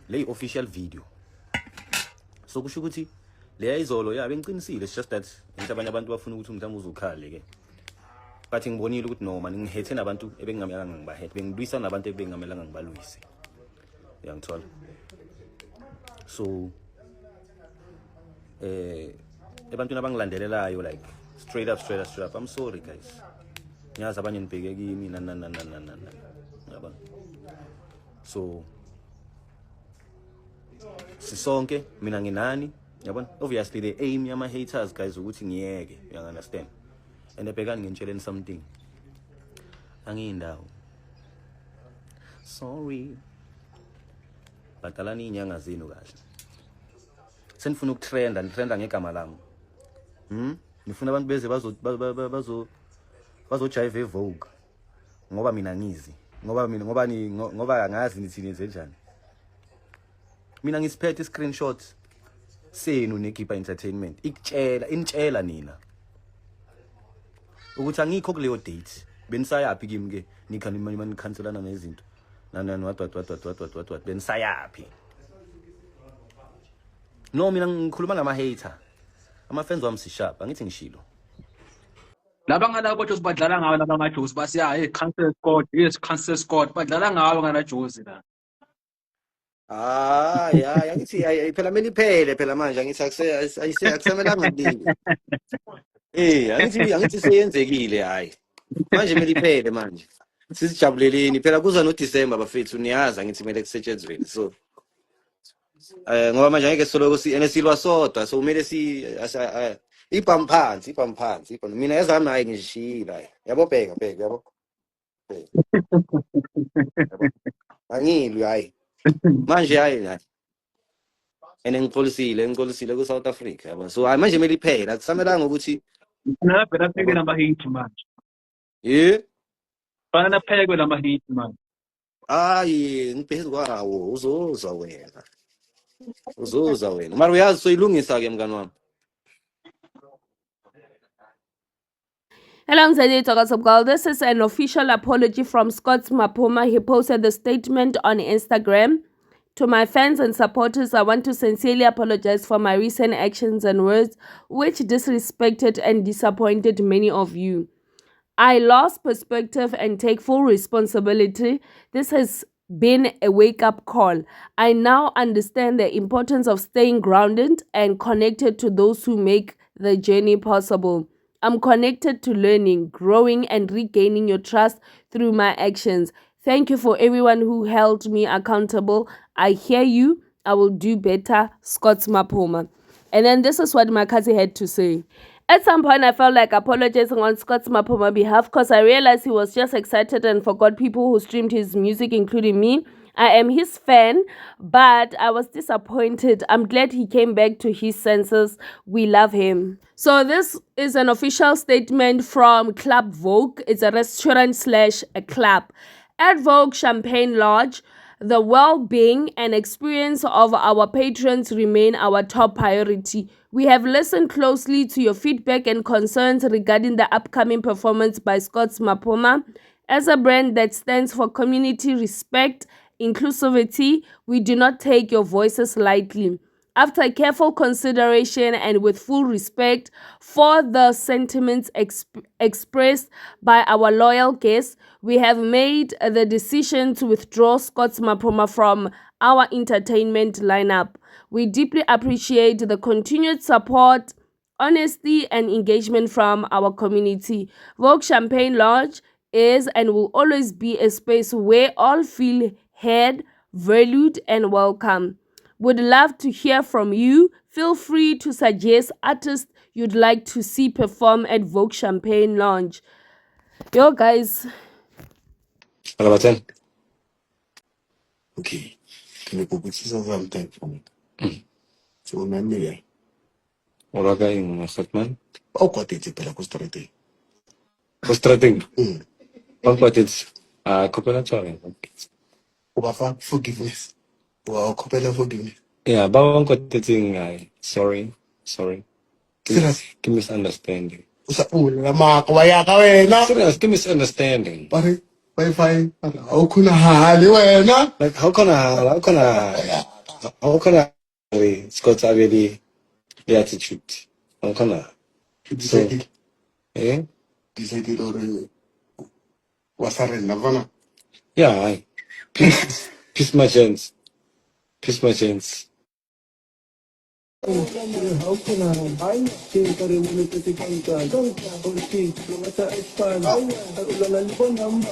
le official video. So kusho ukuthi leya izolo bengiqinisile, it's just that abanye abantu bafuna ukuthi mhlawumbe uzokhale ke. But ngibonile ukuthi no man, ngihethe nabantu ebengingamelanga ngibahethe, bengilwisa nabantu ebengingamelanga ngibalwise. Uyangithola? So ebantwini abangilandelelayo like straight up, I'm sorry guys. Ngiyazi abanye nibheke kimi na. Yabona? So sisonke mina nginani, yabona? Obviously the aim yama haters guys ukuthi ngiyeke, you understand? And ebhekani ngitsheleni something. Angiyindawo. Sorry. Batalani inyanga zenu kahle. Senifuna ukutrenda, nitrenda ngegama lami. Nifuna abantu beze bazojive eVogue. Ngoba mina ngizi. Ngoba angazi nithi nenzenjani. Mina ngisiphethe screenshot senu neKipa Entertainment. Intshela nina. Ukuthi angikho kuleyo date. Benisayaphi kimi ke? Nikhanselana nezinto. What. Benisayaphi. No, mina ngikhuluma ngama-hater. Ama-fans wami sisharp, angithi ngishilo. Laba ngalabo Jozi badlala ngawo laba ngaJozi basiya cancel squad badlala ngawo ngana Jozi la. Angithi phela mele iphele phela manje angithi akusemelanga ngilile. Angithi seyenzekile hayi. Manje mele iphele manje. Sisijabuleleni phela kuza noDecember bafethu niyazi angithi mele kusetshenzwe. So ngoba manje angeke soloko silwa sodwa, so kumele iphamphansi. Mina yazami hayi ngishila. Yabo bheka yabo. Angilwi hayi. Manje hayi. Ngixolisile ku South Africa, yabo. So hayi manje mele iphela, akusamelanga ukuthi Fana phela pheke nama-hate manje. Fana pheke nama-hate manje. Hayi ngiphezu kwawo uzoza wena. Mara uyazi soyilungisa ke mngani wami. Hello, Mzadi Tokasabgal. This is an official apology from Scott Maphoma. He posted the statement on Instagram. To my fans and supporters, I want to sincerely apologize for my recent actions and words which disrespected and disappointed many of you. I lost perspective and take full responsibility. This has been a wake-up call. I now understand the importance of staying grounded and connected to those who make the journey possible. I'm connected to learning, growing, and regaining your trust through my actions. Thank you for everyone who held me accountable. I hear you. I will do better. Scott Maphoma. And then this is what Makazi had to say. At some point, I felt like apologizing on Scott Maphoma's behalf because I realized he was just excited and forgot people who streamed his music, including me. I am his fan, but I was disappointed. I'm glad he came back to his senses. We love him. So this is an official statement from Club Vogue. It's a restaurant / a club. At Vogue Champagne Lodge, the well-being and experience of our patrons remain our top priority. We have listened closely to your feedback and concerns regarding the upcoming performance by Scott Maphoma. As a brand that stands for community respect, inclusivity, we do not take your voices lightly. After careful consideration and with full respect for the sentiments expressed by our loyal guests, we have made the decision to withdraw Scott Maphoma from our entertainment lineup. We deeply appreciate the continued support, honesty, and engagement from our community. Vogue Champagne Lodge is and will always be a space where all feel heard, valued, and welcome. Would love to hear from you. Feel free to suggest artists you'd like to see perform at Vogue Champagne Lounge. Yo, guys. Alabaten. Okay. Can you put something for me? So remember, Ora ka yung masakman. kwatiti pala kustrate. Frustrating. Pagpatits. Kupela sorry. Ubafa forgiveness. Wow, kopela forgiveness. Yeah, bawang kwatiting sorry. Serious. Misunderstanding. Usapula na makawaya ka wena. Serious, misunderstanding. Pare, wifi, ako na hali wena. Like how can I How can I Scott really the attitude? How can I? So, eh? Decided already. Was a Navana? Yeah, aye. Peace, peace, my gents. Peace, my gents. How can I? Think I really need to take on.